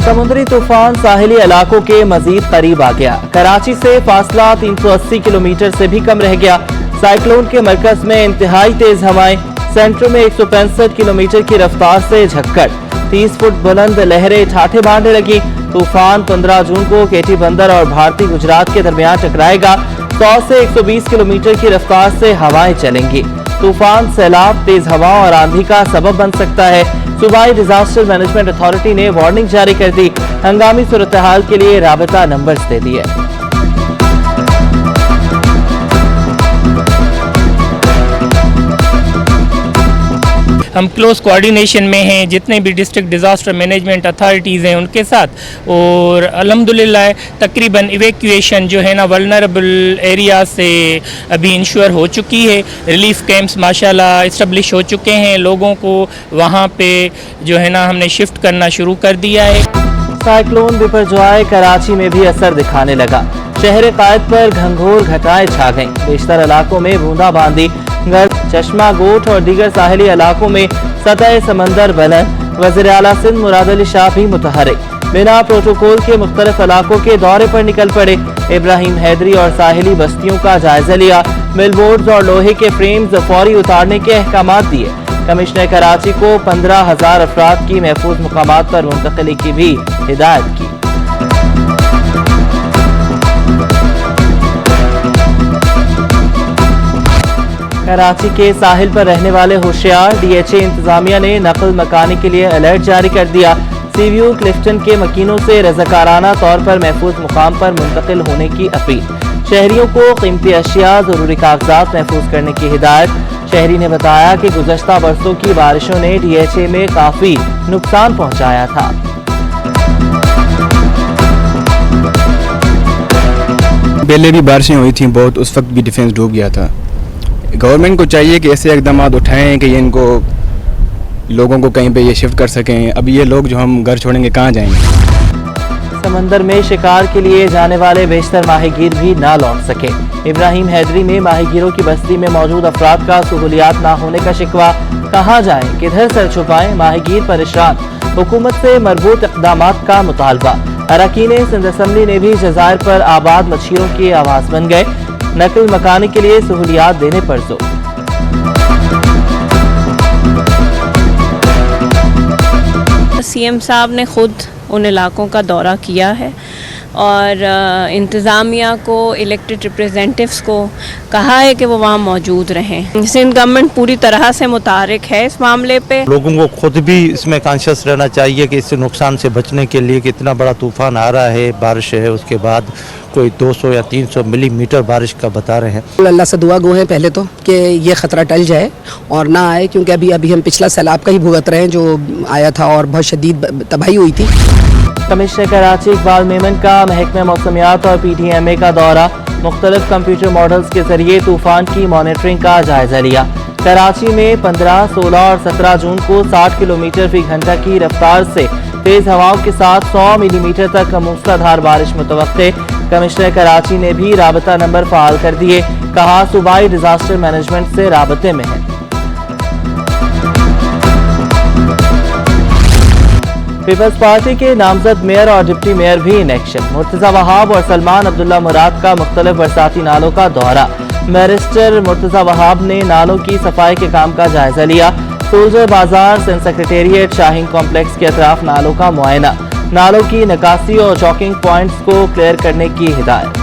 समुद्री तूफान साहिली इलाकों के मजीद करीब आ गया। कराची से फासला 380 किलोमीटर से भी कम रह गया। साइक्लोन के मरकज में इंतहाई तेज हवाएं, सेंटर में 165 किलोमीटर की रफ्तार से झक्कड़, 30 फुट बुलंद लहरें ठाठे बांधने लगी। तूफान 15 जून को केटी बंदर और भारतीय गुजरात के दरमियान टकराएगा। 100 से 120 किलोमीटर की रफ्तार से हवाएं चलेंगी। तूफान सैलाब, तेज हवा और आंधी का सबब बन सकता है। सूबाई डिजास्टर मैनेजमेंट अथॉरिटी ने वार्निंग जारी कर दी। हंगामी सूरत-ए-हाल के लिए राबता नंबर्स दे दिए। हम क्लोज कोऑर्डिनेशन में हैं जितने भी डिस्ट्रिक्ट डिज़ास्टर मैनेजमेंट अथॉरिटीज़ हैं उनके साथ, और अल्हम्दुलिल्लाह तकरीबन इवैक्यूएशन जो है ना वल्नरेबल एरिया से अभी इंश्योर हो चुकी है। रिलीफ कैंप्स माशाल्लाह इस्टेब्लिश हो चुके हैं। लोगों को वहाँ पे जो है ना हमने शिफ्ट करना शुरू कर दिया है। साइक्लोन बिपरजॉय कराची में भी असर दिखाने लगा। शहर कायद पर घंघोर घटाएं छा गईं। बेशतर इलाकों में बूंदाबांदी, गर्द, चश्मा गोट और दीगर साहिली इलाकों में सतह समंदर बुलंद। वज़ीर आला सिंध मुराद अली शाह भी मुतहरिक बिना प्रोटोकॉल के मुख्तलिफ इलाकों के दौरे पर निकल पड़े। इब्राहिम हैदरी और साहिली बस्तियों का जायजा लिया। बिलबोर्ड्स और लोहे के फ्रेम्स फौरी उतारने के अहकामात दिए। कमिश्नर कराची को 15,000 अफराद की महफूज मुकामात पर मुंतकिली की भी हिदायत की। कराची के साहिल पर रहने वाले होशियार DHA इंतजामिया ने नकल मकानी के लिए अलर्ट जारी कर दिया। सीव्यू क्लिफ्टन के मकीनों से रज़ाकाराना तौर पर महफूज मुकाम पर मुंतकिल होने की अपील। शहरियों को कीमती अशिया, जरूरी कागजात महफूज करने की हिदायत। शहरी ने बताया कि गुज़श्ता बरसों की बारिशों ने DHA में काफी नुकसान पहुंचाया था। पहले भी बारिशें हुई थी बहुत, उस वक्त भी डिफेंस डूब गया था। गवर्नमेंट को चाहिए कि ऐसे इकदाम उठाएं कि ये इनको लोगों को कहीं पे ये शिफ्ट कर सकें। अब ये लोग जो हम घर छोड़ेंगे कहाँ जाएंगे। समंदर में शिकार के लिए जाने वाले बेशतर माहीगीर भी ना लौट सके। इब्राहिम हैदरी में माहीगीरों की बस्ती में मौजूद अफराद का सहूलियात ना होने का शिकवा। कहाँ जाएं, किधर सर छुपाएं, माहीगीर परेशान। हुकूमत से मरबूत इक़दामात का मुतालबा। अरकान सिंध असम्बली ने भी जज़ायर पर आबाद मछलियों की आवाज़ बन गए। नकल मकानी के लिए सहूलियात देने पर जोर। CM साहब ने खुद उन इलाकों का दौरा किया है और इंतज़ामिया को, इलेक्टेड रिप्रेजेंटेटिव्स को कहा है कि वो वहाँ मौजूद रहें। सिंध गवर्नमेंट पूरी तरह से मुतारिक है इस मामले पे। लोगों को खुद भी इसमें कॉन्शियस रहना चाहिए कि इससे नुकसान से बचने के लिए कि इतना बड़ा तूफ़ान आ रहा है, बारिश है, उसके बाद कोई 200 या 300 मिलीमीटर बारिश का बता रहे हैं। अल्लाह से दुआ गो हैं पहले तो कि ये ख़तरा टल जाए और ना आए, क्योंकि अभी हम पिछला सैलाब का ही भुगत रहे हैं जो आया था और बहुत शदीद तबाही हुई थी। कमिश्नर कराची इकबाल मेमन का महकमा मौसमियात और PTMA का दौरा। मुख्तलिफ कंप्यूटर मॉडल्स के जरिए तूफान की मॉनिटरिंग का जायजा लिया। कराची में 15, 16 और 17 जून को 60 किलोमीटर फी घंटा की रफ्तार से तेज हवाओं के साथ 100 मिलीमीटर तक मूसलाधार बारिश मुतवक्के। कमिश्नर कराची ने भी राबता नंबर फ़ाल कर दिए। कहा सूबाई डिजास्टर मैनेजमेंट से राबते में है। पीपल्स पार्टी के नामजद मेयर और डिप्टी मेयर भी इन एक्शन। मुर्तज़ा वहाब और सलमान अब्दुल्ला मुराद का मुख्तलिफ बरसाती नालों का दौरा। बैरिस्टर मुर्तज़ा वहाब ने नालों की सफाई के काम का जायजा लिया। सोल्जर बाजार, सिंध सेक्रेटेरिएट, शाहीन कॉम्प्लेक्स के अतराफ नालों का मुआयना। नालों की निकासी और चौकिंग पॉइंट्स को क्लियर करने की हिदायत।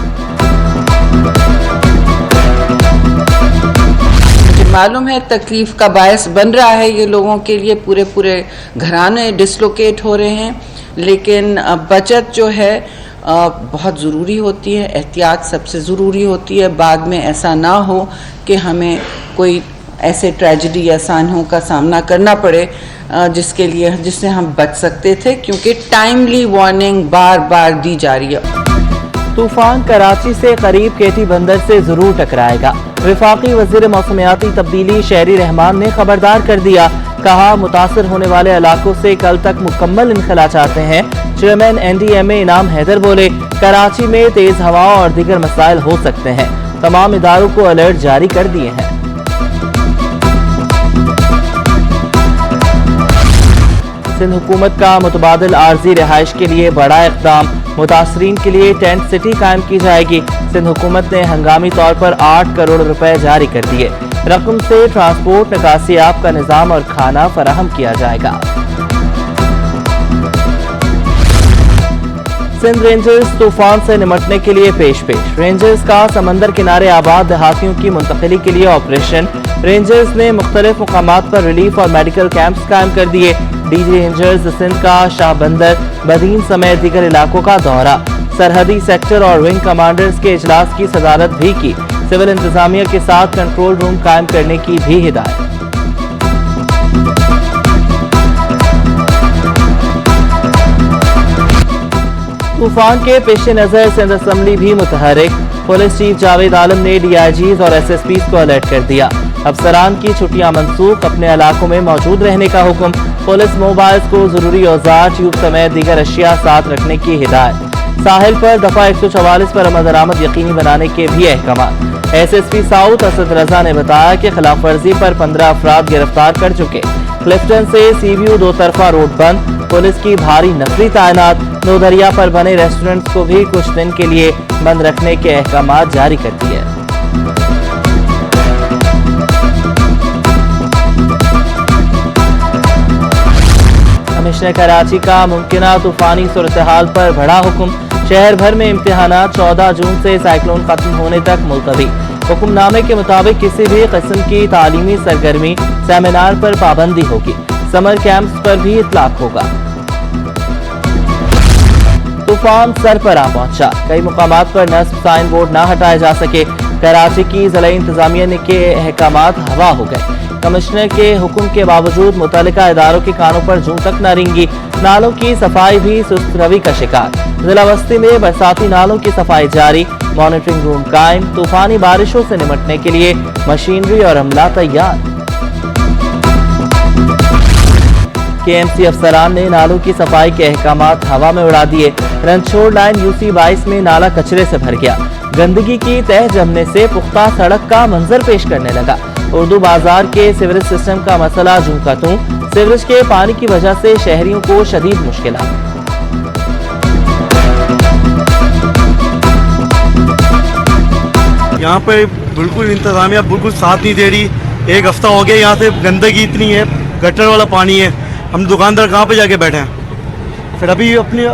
मालूम है तकलीफ का बायस बन रहा है ये लोगों के लिए, पूरे घराने डिसलोकेट हो रहे हैं, लेकिन बचत जो है बहुत ज़रूरी होती है, एहतियात सबसे ज़रूरी होती है। बाद में ऐसा ना हो कि हमें कोई ऐसे ट्रेजेडी या सानहों का सामना करना पड़े जिससे हम बच सकते थे, क्योंकि टाइमली वार्निंग बार बार दी जा रही है। तूफान कराची से करीब केटी बंदर से जरूर टकराएगा। वफाकी वज़ीर मौसमियाती तब्दीली शहरी रहमान ने खबरदार कर दिया। कहा मुतासर होने वाले इलाकों से कल तक मुकम्मल इनखला चाहते हैं। चेयरमैन NDMA इनाम हैदर बोले, कराची में तेज हवाओं और दीगर मसाइल हो सकते हैं। तमाम इदारों को अलर्ट जारी कर दिए हैं। सिंध हुकूमत का मुतबादिल आर्जी रिहाइश के लिए बड़ा इक़दाम, मुतासरीन के लिए टेंट सिटी कायम की जाएगी। सिंध हुकूमत ने हंगामी तौर पर 8 करोड़ रुपए जारी कर दिए। रकम से ट्रांसपोर्ट, निकासी आब का निज़ाम और खाना फराहम किया जाएगा। सिंध रेंजर्स तूफान से निमटने के लिए पेश। रेंजर्स का समंदर किनारे आबाद देहातियों की मुंतकिली के लिए ऑपरेशन। रेंजर्स ने मुख्तलिफ मुकामात पर रिलीफ और मेडिकल कैंप्स कायम कर दिए। डीजी रेंजर्स सिंध का शाहबंदर, बदीन समेत दीगर इलाकों का दौरा। सरहदी सेक्टर और विंग कमांडर्स के इजलास की सदारत भी की। सिविल इंतजामिया के साथ कंट्रोल रूम कायम करने की भी हिदायत। तूफान के पेश नज़र सिंध असम्बली भी मुतहरिक। पुलिस चीफ जावेद आलम ने DIGs और SSPs को अलर्ट कर दिया। अफसरान की छुट्टियां मनसूख, अपने इलाकों में मौजूद रहने का हुक्म। पुलिस मोबाइल्स को जरूरी औजार, ट्यूब समेत दीगर अशिया साथ रखने की हिदायत। साहिल पर दफा 144 पर अमल दरामद यकीनी बनाने के भी अहकाम। SSP साउथ असद रजा ने बताया कि खिलाफ वर्जी पर 15 अफराद गिरफ्तार कर चुके। क्लिफ्टन से CBU दो तरफा रोड बंद, पुलिस की भारी नफरी तैनात। दो दरिया पर बने रेस्टोरेंट्स को भी कुछ दिन के लिए बंद रखने के अहकाम जारी कर दिए। कमिश्नर कराची का मुमकिना तूफानी सूरत-ए-हाल पर बड़ा हुक्म। शहर भर में इम्तिहानात 14 जून से साइक्लोन खत्म होने तक मुलतवी। हुक्मनामे के मुताबिक किसी भी किस्म की तालीमी सरगर्मी, सेमिनार पर पाबंदी होगी। समर कैंप्स पर भी इतलाक होगा। तूफान सर पर आ पहुंचा, कई मुकामात पर नस्ब साइन बोर्ड न हटाए जा सके। कराची की ज़िला इंतजामिया के अहकामात हवा हो गए। कमिश्नर के हुक्म के बावजूद मुतल्लिका इदारों के कानों पर जूं तक न रेंगी। नालों की सफाई भी सुस्त रवि का शिकार। जिला बस्ती में बरसाती नालों की सफाई जारी, मॉनिटरिंग रूम कायम। तूफानी बारिशों से निमटने के लिए मशीनरी और अमला तैयार। KMC अफसरान ने नालों की सफाई के अहकामात हवा में उड़ा दिए। रनछोड़ लाइन UC22 में नाला कचरे से भर गया। गंदगी की तह जमने से पुख्ता सड़क का मंजर पेश करने लगा। उर्दू बाजार के सीवरेज सिस्टम का मसला जूं का तूं। सीवरेज के पानी की वजह से शहरियों को शदीद मुश्किलात। यहाँ पे बिल्कुल इंतजामिया बिल्कुल साथ नहीं दे रही। एक हफ्ता हो गया, यहाँ से गंदगी इतनी है, गटर वाला पानी है। हम दुकानदार कहाँ पे जाके बैठे हैं? फिर अभी अपनी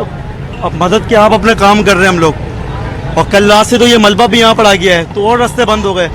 मदद के आप अपने काम कर रहे हैं हम लोग। और कल रात से तो ये मलबा भी यहाँ पर आ गया है, तो और रास्ते बंद हो गए।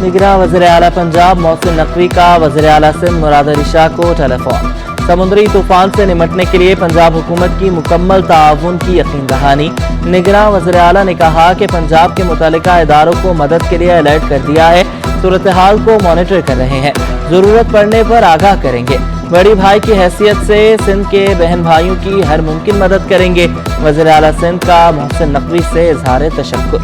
निगरां वज़ीर आला पंजाब मोहसिन नकवी का वज़ीर आला सिंध मुराद अली शाह को टेलीफोन। समुद्री तूफान से निमटने के लिए पंजाब हुकूमत की मुकम्मल ताउन की यकीन दहानी। निगरां वज़ीर आला ने कहा कि पंजाब के मुतल्लिका इदारों को मदद के लिए अलर्ट कर दिया है। सूरत हाल को मॉनिटर कर रहे हैं, जरूरत पड़ने पर आगाह करेंगे। बड़ी भाई की हैसियत से सिंध के बहन भाइयों की हर मुमकिन मदद करेंगे। वज़ीर आला सिंध का मोहसिन नकवी से इजहार तशक्कुर।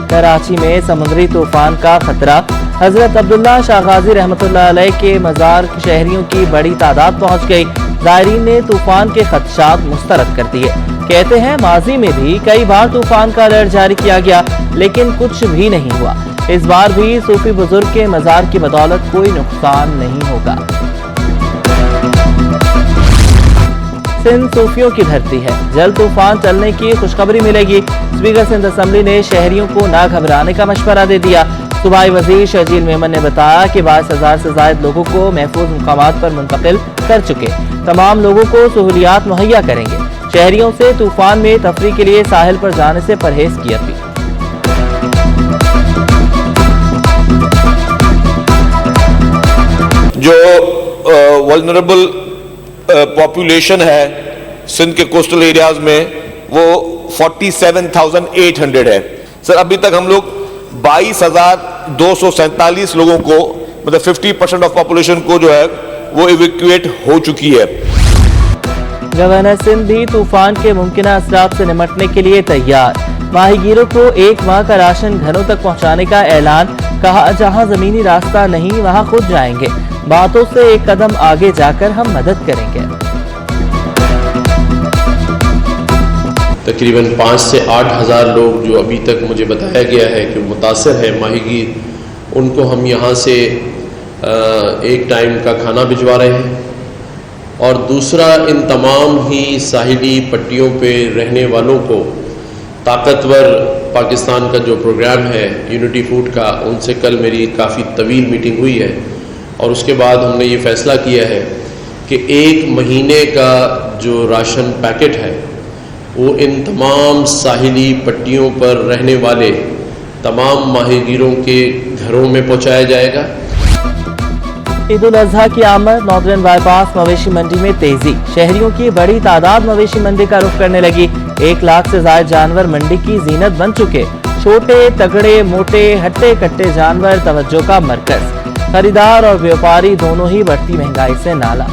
कराची में समुद्री तूफान का खतरा। हजरत अब्दुल्ला शाह गाजी रहमतुल्लाह अलैह के मज़ार शहरियों की बड़ी तादाद पहुंच गई। ज़ायरीन ने तूफान के खदशात मुस्तरद कर दिए। कहते हैं माजी में भी कई बार तूफान का अलर्ट जारी किया गया, लेकिन कुछ भी नहीं हुआ। इस बार भी सूफी बुजुर्ग के मज़ार की बदौलत कोई नुकसान नहीं होगा। सिंध सूफियों की धरती है, जल्द तूफान चलने की खुशखबरी मिलेगी। स्पीकर सिंध असम्बली ने शहरियों को ना घबराने का मशवरा दे दिया। सूबाई वजीर शर्जील मेमन ने बताया कि 22,000 से ज्यादा लोगों को महफूज मुकामात पर मुंतकिल कर चुके। तमाम लोगों को सहूलियात मुहैया करेंगे। शहरियों से तूफान में तफरी के लिए साहिल पर जाने से परहेज की अपील। जो वल्नरेबल पॉपुलेशन है सिंध के कोस्टल एरियाज में वो 47,800 है। सर अभी तक हम लोग 22,247 लोगों को मतलब 50% ऑफ पॉपुलेशन को जो है वो इवैक्यूएट हो चुकी है। गवर्नर सिंध भी तूफान के मुमकिन असरात से निमटने के लिए तैयार। माहीगीरों को 1 माह का राशन घरों तक पहुंचाने का ऐलान। कहा जहां जमीनी रास्ता नहीं वहां खुद जाएंगे। बातों से एक कदम आगे जाकर हम मदद करेंगे। تقریباً 5 سے 8 ہزار لوگ جو ابھی تک مجھے بتایا گیا ہے کہ متاثر ہیں ماہی گیر، ان کو ہم یہاں سے ایک ٹائم کا کھانا بھجوا رہے ہیں، اور دوسرا ان تمام ہی ساحلی پٹیوں پہ رہنے والوں کو طاقتور پاکستان کا جو پروگرام ہے یونٹی فوڈ کا، ان سے کل میری کافی طویل میٹنگ ہوئی ہے، اور اس کے بعد ہم نے یہ فیصلہ کیا ہے کہ 1 مہینے کا جو راشن پیکٹ ہے وہ ان تمام ساحلی پٹیوں پر رہنے والے تمام ماہی گیروں کے گھروں میں پہنچایا جائے گا۔ عید الاضحیٰ کی آمد، ناردرن بائی پاس مویشی منڈی میں تیزی، شہریوں کی بڑی تعداد مویشی منڈی کا رخ کرنے لگی۔ 1 لاکھ سے زائد جانور منڈی کی زینت بن چکے، چھوٹے تگڑے موٹے ہٹے کٹے جانور توجہ کا مرکز، خریدار اور بیوپاری دونوں ہی بڑھتی مہنگائی سے نالا۔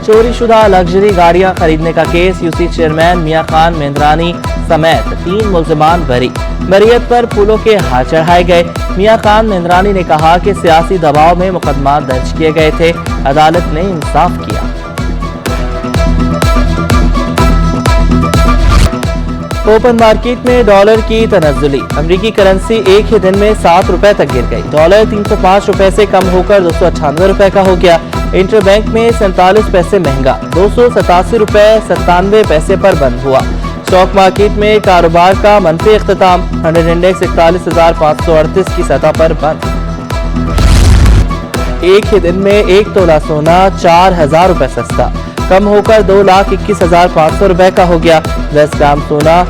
چوری شدہ لگژری گاڑیاں خریدنے کا کیس، یو سی چیئرمین میاں خان مہندرانی سمیت 3 ملزمان بری، بریت پر پھولوں کے ہار چڑھائے گئے۔ میاں خان مہندرانی نے کہا کہ سیاسی دباؤ میں مقدمات درج کیے گئے تھے، عدالت نے انصاف کیا۔ اوپن مارکیٹ میں ڈالر کی تنزلی، امریکی کرنسی ایک ہی دن میں 7 روپے تک گر گئی، ڈالر 305 روپے سے کم ہو کر 298 روپے کا ہو گیا۔ انٹر بینک میں 47 پیسے مہنگا، 287 روپے 97 پیسے پر بند ہوا۔ اسٹاک مارکیٹ میں کاروبار کا منفی اختتام، 100 انڈیکس 41,538 کی سطح پر بند۔ ایک ہی دن میں 1 تولہ سونا 4,000 روپے سستا، کم ہو کر 2,21,500 روپے کا ہو گیا۔ 10 گرام سونا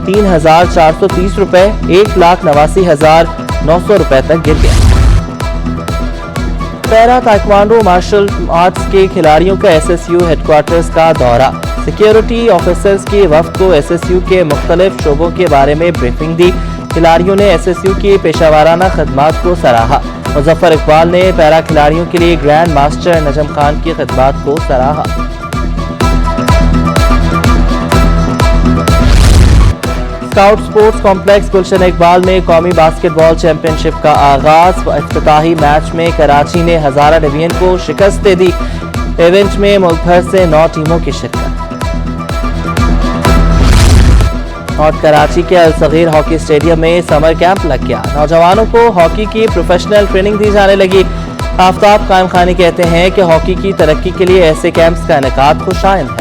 3,430 روپے 1,89,900 روپے تک گر گیا۔ پیرا تائیکوانڈو مارشل آرٹس کے کھلاڑیوں کا S S you had quarters کا دورہ، سیکیورٹی آفیسرز کی وفد کو ایس ایس یو کے مختلف شعبوں کے بارے میں بریفنگ دی۔ کھلاڑیوں نے ایس ایس یو کی پیشہ وارانہ خدمات کو سراہا۔ مظفر اقبال نے پیرا کھلاڑیوں کے لیے گرینڈ ماسٹر نجم خان کی خدمات کو سراہا۔ Scout sports complex Gulshan Iqbal میں قومی باسکٹ بال چیمپئن شپ کا آغاز، افتتاحی میچ میں کراچی نے ہزارہ ڈویژن کو شکست دے دی۔ ایونٹ میں ملک بھر سے 9 ٹیموں کی شرکت۔ اور کراچی کے الصغیر ہاکی اسٹیڈیم میں سمر کیمپ لگ گیا، نوجوانوں کو ہاکی کی پروفیشنل ٹریننگ دی جانے لگی۔ آفتاب قائم خانی کہتے ہیں کہ ہاکی کی ترقی کے لیے ایسے کیمپس کا انعقاد خوشائند ہے۔